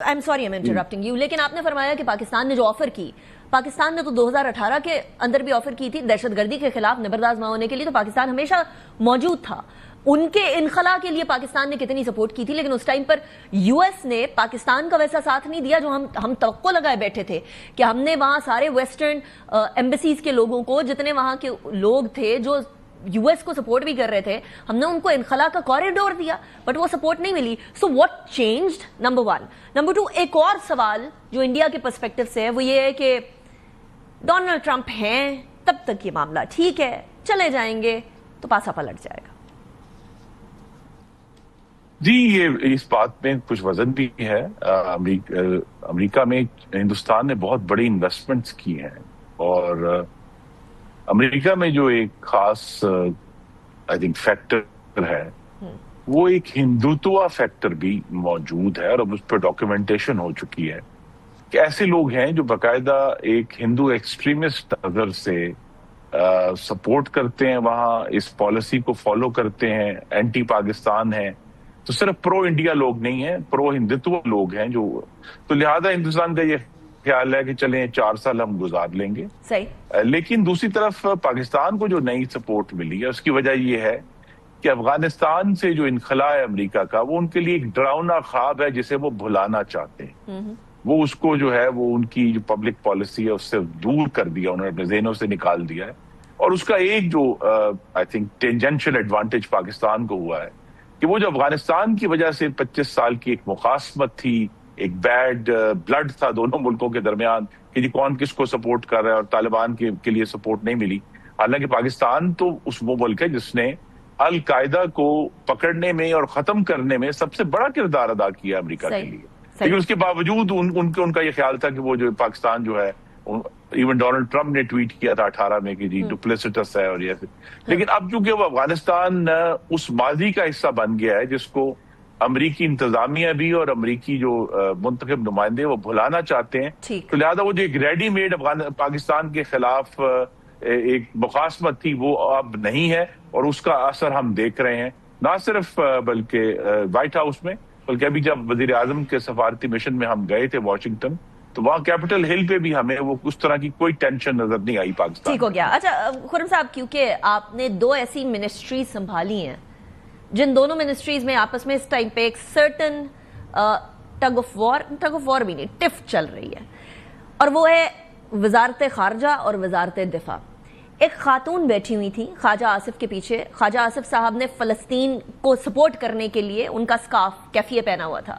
I'm sorry I'm interrupting you, لیکن آپ نے فرمایا کہ پاکستان نے جو آفر کی، پاکستان نے تو 2018 کے اندر بھی آفر کی تھی دہشت گردی کے خلاف نبرداز نہ ہونے کے لیے، تو پاکستان ہمیشہ موجود تھا. ان کے انخلا کے لیے پاکستان نے کتنی سپورٹ کی تھی، لیکن اس ٹائم پر یو ایس نے پاکستان کا ویسا ساتھ نہیں دیا جو ہم توقع لگائے بیٹھے تھے کہ ہم نے وہاں سارے ویسٹرن ایمبیسیز کے لوگوں کو، جتنے وہاں کے لوگ تھے جو یو ایس کو سپورٹ بھی کر رہے تھے، ہم نے ان کو انخلا کا کوریڈور دیا، بٹ وہ سپورٹ نہیں ملی. So what changed? Number 1. Number 2، ایک اور سوال جو انڈیا کے پرسپیکٹو سے ہے وہ یہ ہے کہ ڈونلڈ ٹرمپ ہیں تب تک یہ معاملہ ٹھیک ہے، چلے جائیں گے تو پاسا پلٹ جائے گا. جی، یہ اس بات میں کچھ وزن بھی ہے. امریکہ میں ہندوستان نے بہت بڑی انویسٹمنٹس کی ہیں، اور امریکہ میں جو ایک خاص آئی تھنک فیکٹر ہے وہ ایک ہندوتوا فیکٹر بھی موجود ہے، اور اب اس پہ ڈاکیومنٹیشن ہو چکی ہے کہ ایسے لوگ ہیں جو باقاعدہ ایک ہندو ایکسٹریمسٹ نظر سے سپورٹ کرتے ہیں، وہاں اس پالیسی کو فالو کرتے ہیں، اینٹی پاکستان ہیں. تو صرف پرو انڈیا لوگ نہیں ہیں، پرو ہندوتوا لوگ ہیں جو، تو لہذا ہندوستان کا یہ خیال ہے کہ چلیں 4 سال ہم گزار لیں گے. صحیح. لیکن دوسری طرف پاکستان کو جو نئی سپورٹ ملی ہے اس کی وجہ یہ ہے کہ افغانستان سے جو انخلا ہے امریکہ کا، وہ ان کے لیے ایک ڈراؤنا خواب ہے جسے وہ بھلانا چاہتے ہیں. وہ اس کو جو ہے وہ ان کی جو پبلک پالیسی ہے اس سے دور کر دیا، انہوں نے اپنے ذہنوں سے نکال دیا ہے. اور اس کا ایک جو آئی تھنک ٹینجنشل ایڈوانٹیج پاکستان کو ہوا ہے کہ وہ جو افغانستان کی وجہ سے 25 سال کی ایک مخاصمت تھی، ایک بیڈ بلڈ تھا دونوں ملکوں کے درمیان کہ جی کون کس کو سپورٹ کر رہا ہے، اور طالبان کے لیے سپورٹ نہیں ملی. حالانکہ پاکستان تو وہ ملک ہے جس نے القاعدہ کو پکڑنے میں اور ختم کرنے میں سب سے بڑا کردار ادا کیا امریکہ کے لیے. لیکن اس کے باوجود ان کا یہ خیال تھا کہ وہ جو پاکستان جو ہے، ایون ڈونلڈ ٹرمپ نے ٹویٹ کیا تھا 18 میں کہ جی ڈپلیسٹس ہے اور یہ. لیکن اب چونکہ وہ افغانستان اس ماضی کا حصہ بن گیا ہے جس کو امریکی انتظامیہ بھی اور امریکی جو منتخب نمائندے وہ بھلانا چاہتے ہیں، تو لہذا وہ جو ایک ریڈی میڈ پاکستان کے خلاف ایک مخاصمت تھی وہ اب نہیں ہے، اور اس کا اثر ہم دیکھ رہے ہیں. نہ صرف بلکہ وائٹ ہاؤس میں، بلکہ ابھی جب وزیر اعظم کے سفارتی مشن میں ہم گئے تھے واشنگٹن، تو وہاں کیپٹل ہل پہ بھی ہمیں وہ اس طرح کی کوئی ٹینشن نظر نہیں آئی پاکستان. ٹھیک ہو گیا. اچھا خرم صاحب، کیونکہ آپ نے 2 ایسی منسٹریز سنبھالی ہیں جن دونوں منسٹریز میں آپس میں اس ٹائم پہ ایک سرٹن ٹگ آف وار بھی نہیں، ٹف چل رہی ہے، اور وہ ہے وزارت خارجہ اور وزارت دفاع. ایک خاتون بیٹھی ہوئی تھی خواجہ آصف کے پیچھے. خواجہ آصف صاحب نے فلسطین کو سپورٹ کرنے کے لیے ان کا سکارف کیفیہ پہنا ہوا تھا.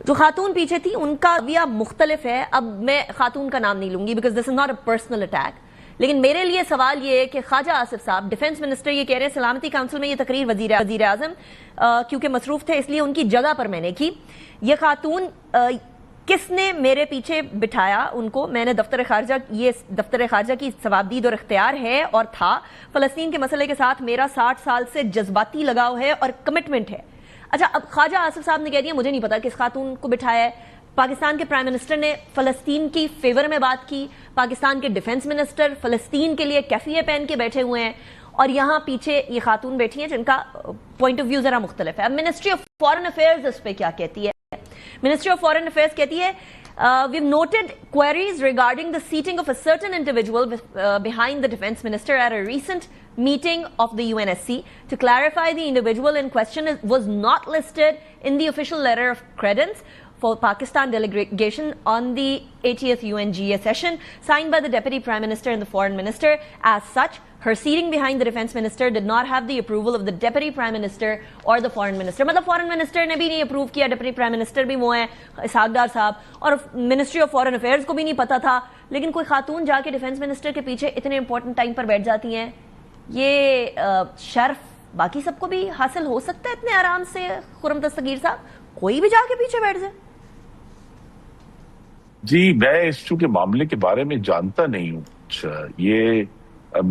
جو خاتون پیچھے تھی ان کا رویہ مختلف ہے. اب میں خاتون کا نام نہیں لوں گی because this is not a personal attack, لیکن میرے لیے سوال یہ ہے کہ خواجہ آصف صاحب ڈیفنس منسٹر یہ کہہ رہے ہیں سلامتی کونسل میں یہ تقریر وزیر اعظم کیونکہ مصروف تھے اس لیے ان کی جگہ پر میں نے کی. یہ خاتون کس نے میرے پیچھے بٹھایا ان کو؟ میں نے دفتر خارجہ کی ثوابدید اور اختیار ہے اور تھا. فلسطین کے مسئلے کے ساتھ میرا 60 سال سے جذباتی لگاؤ ہے اور کمٹمنٹ ہے. اچھا، اب خواجہ آصف صاحب نے کہہ دیا مجھے نہیں پتا کس خاتون کو بٹھایا ہے. پاکستان کے پرائم منسٹر نے فلسطین کی فیور میں بات کی، پاکستان کے ڈیفنس منسٹر فلسطین کے لیے کیفیہ پہن کے بیٹھے ہوئے ہیں، اور یہاں پیچھے یہ خاتون بیٹھی ہیں جن کا پوائنٹ آف ویو ذرا مختلف ہے. اب منسٹری آف فارن افیئرز اس پہ کیا کہتی ہے؟ منسٹری آف فارن افیئرز کہتی ہے we've noted queries regarding the seating of a certain individual behind the defense minister at a recent meeting of the UNSC. To clarify, the individual in question was not listed in the official letter of credence for Pakistan delegation on the 80th UNGA session signed by the Deputy Prime Minister and the Foreign Minister. As such, her seating behind the Defense Minister did not have the approval of the Deputy Prime Minister or the Foreign Minister. مطلب Foreign Minister نے بھی نہیں approve کیا، Deputy Prime Minister بھی وہ ہیں اسحاق ڈار صاحب، اور Ministry of Foreign Affairs کو بھی نہیں پتا تھا. لیکن کوئی خاتون جا کے ڈیفنس منسٹر کے پیچھے اتنے امپورٹنٹ ٹائم پر بیٹھ جاتی ہیں. یہ شرف باقی سب کو بھی حاصل ہو سکتا ہے اتنے آرام سے؟ خرم دستگیر صاحب، کوئی بھی جا کے پیچھے بیٹھ جائے. جی، میں اس چونکہ معاملے کے بارے میں جانتا نہیں ہوں. یہ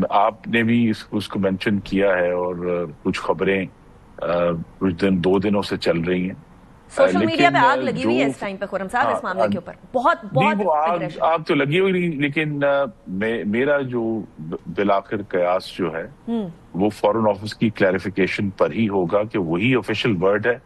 آپ نے بھی اس کو مینشن کیا ہے، اور کچھ خبریں کچھ 2 دنوں سے چل رہی ہیں. سوشل میڈیا پہ آگ لگی ہوئی ہے اس ٹائم پہ خرم صاحب اس معاملے کے اوپر، بہت آگ تو لگی ہوئی، لیکن میرا جو بالآخر قیاس جو ہے وہ فارن آفس کی کلیریفیکیشن پر ہی ہوگا کہ وہی آفیشیل ورڈ ہے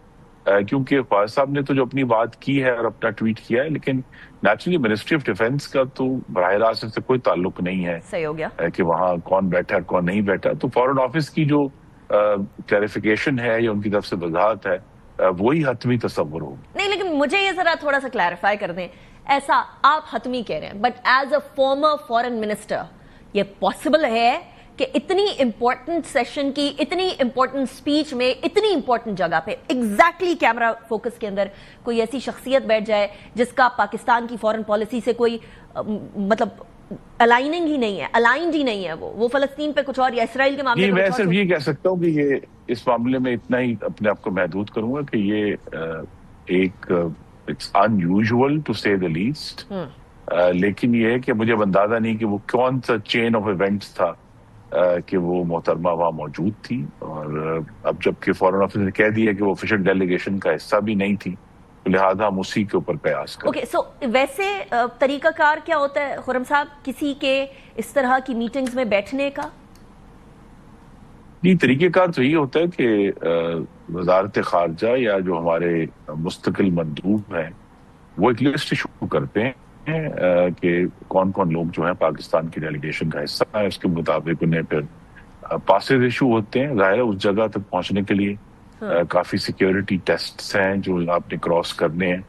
کیونکہ خواجہ صاحب نے تو جو اپنی بات کی ہے اور اپنا ٹویٹ کیا ہے، لیکن نیچرلی منسٹری آف ڈیفینس کا تو براہ راست اس سے کوئی تعلق نہیں ہے صحیح ہو گیا کہ وہاں کون بیٹھا کون نہیں بیٹھا. تو فارن آفس کی جو کلیریفیکیشن ہے یا ان کی طرف سے وضاحت ہے وہی حتمی تصور ہوگی. نہیں، لیکن مجھے یہ ذرا تھوڑا سا کلیریفائی کر دیں. ایسا آپ حتمی کہہ رہے ہیں، but as a former foreign minister یہ پاسبل ہے کہ اتنی امپورٹنٹ سیشن کی، اتنی امپورٹنٹ سپیچ میں، اتنی امپورٹنٹ جگہ پہ ایگزیکٹلی کیمرہ فوکس کے اندر کوئی ایسی شخصیت بیٹھ جائے جس کا پاکستان کی فارن پالیسی سے کوئی مطلب الائننگ ہی نہیں ہے، الائنڈ ہی نہیں ہے، وہ فلسطین پہ کچھ اور یا اسرائیل کے معاملے میں میں کچھ اور صرف یہ کہہ سکتا ہوں کہ یہ اس معاملے میں اتنا ہی اپنے آپ کو محدود کروں گا کہ یہ ایک اٹس ان یوزول ٹو سے دا لیسٹ، لیکن یہ ہے کہ مجھے اندازہ نہیں کہ وہ کون سا چین آف ایونٹس تھا کہ وہ محترمہ وہاں موجود تھی. اور اب جبکہ فارن آفس نے کہہ دیا کہ وہ آفیشل ڈیلیگیشن کا حصہ بھی نہیں تھی، لہٰذا ہم اسی کے اوپر قیاس کریں. اوکے، سو ویسے طریقہ کار کیا ہوتا ہے خرم صاحب کسی کے اس طرح کی میٹنگز میں بیٹھنے کا؟ یہ طریقہ کار تو یہ ہوتا ہے کہ وزارت خارجہ یا جو ہمارے مستقل مندوب ہیں وہ ایک لسٹ ایشو کرتے ہیں کہ کون کون لوگ جو ہیں پاکستان کی ڈیلیگیشن کا حصہ ہے. اس کے مطابق انہیں پھر پاسز ایشو ہوتے ہیں. ظاہر ہے اس جگہ تک پہنچنے کے لیے کافی سیکیورٹی ٹیسٹس ہیں جو آپ نے کراس کرنے ہیں.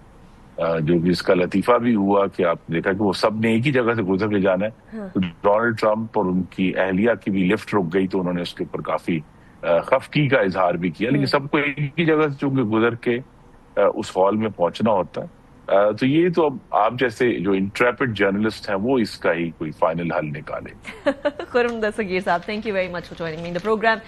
جو بھی اس کا لطیفہ بھی ہوا کہ آپ نے دیکھا کہ وہ سب نے ایک ہی جگہ سے گزر کے جانا ہے. ڈونلڈ ٹرمپ اور ان کی اہلیہ کی بھی لفٹ رک گئی تو انہوں نے اس کے اوپر کافی خفگی کا اظہار بھی کیا، لیکن سب کو ایک ہی جگہ سے چونکہ گزر کے اس ہال میں پہنچنا ہوتا ہے. تو یہ تو اب آپ جیسے جو انٹریپڈ جرنلسٹ ہیں وہ اس کا ہی کوئی فائنل حل نکالے. Khurram Dastgir sahab, thank you very much for joining me in the programme.